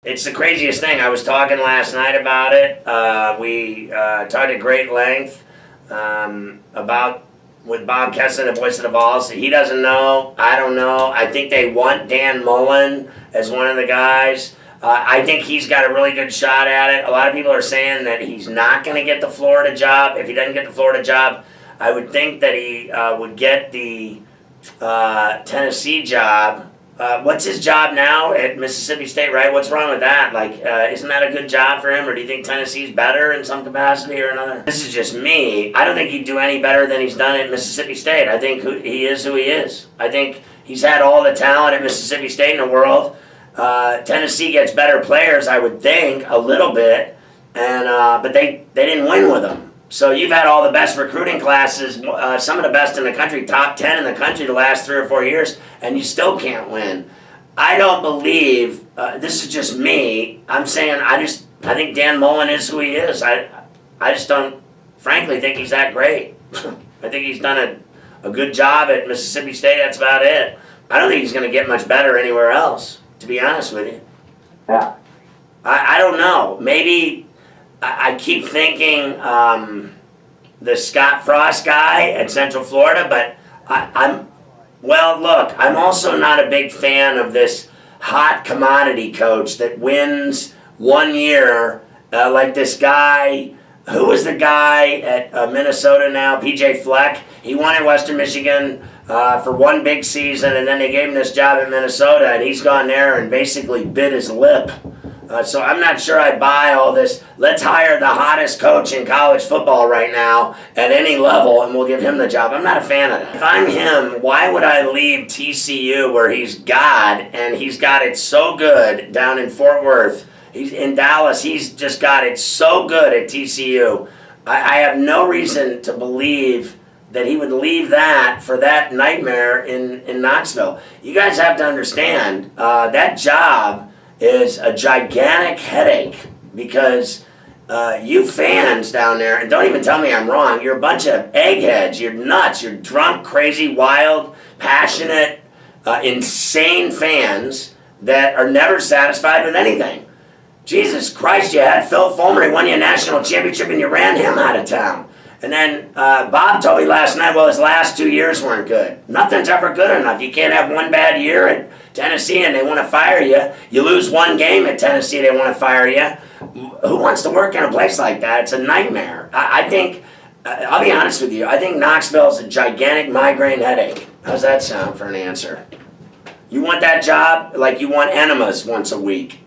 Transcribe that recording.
It's the craziest thing. I was talking last night about it. We talked at great length about with Bob Kessler, the voice of the Vols. He doesn't know. I don't know. I think they want Dan Mullen as one of the guys. I think he's got a really good shot at it. A lot of people are saying that he's not going to get the Florida job. If he doesn't get the Florida job, I would think that he would get the Tennessee job. What's his job now at Mississippi State, right? What's wrong with that? Like, isn't that a good job for him? Or do you think Tennessee's better in some capacity or another? This is just me. I don't think he'd do any better than he's done at Mississippi State. I think he is who he is. I think he's had all the talent at Mississippi State in the world. Tennessee gets better players, I would think, a little bit. And but they didn't win with him. So you've had all the best recruiting classes, some of the best in the country, top 10 in the country the last 3 or 4 years, and you still can't win. I don't believe, this is just me, I'm saying I think Dan Mullen is who he is. I just don't, frankly, think he's that great. I think he's done a good job at Mississippi State, that's about it. I don't think he's going to get much better anywhere else, to be honest with you. Yeah. I don't know, maybe... I keep thinking the Scott Frost guy at Central Florida, but I'm also not a big fan of this hot commodity coach that wins 1 year, like this guy. Who was the guy at Minnesota now? PJ Fleck. He won at Western Michigan for 1 big season, and then they gave him this job at Minnesota, and he's gone there and basically bit his lip. So I'm not sure I buy all this, let's hire the hottest coach in college football right now at any level and we'll give him the job. I'm not a fan of that. If I'm him, why would I leave TCU where he's God and he's got it so good down in Fort Worth? He's in Dallas, he's just got it so good at TCU. I have no reason to believe that he would leave that for that nightmare in Knoxville. You guys have to understand, that job is a gigantic headache because you fans down there, and don't even tell me I'm wrong, you're a bunch of eggheads, you're nuts, you're drunk, crazy, wild, passionate, insane fans that are never satisfied with anything. Jesus Christ, you had Phil Fulmer, he won you a national championship and you ran him out of town. And then Bob told me last night, well, his last 2 years weren't good. Nothing's ever good enough. You can't have one bad year at Tennessee and they want to fire you. You lose 1 game at Tennessee, they want to fire you. Who wants to work in a place like that? It's a nightmare. I think, I'll be honest with you, I think Knoxville's a gigantic migraine headache. How's that sound for an answer? You want that job like you want enemas once a week.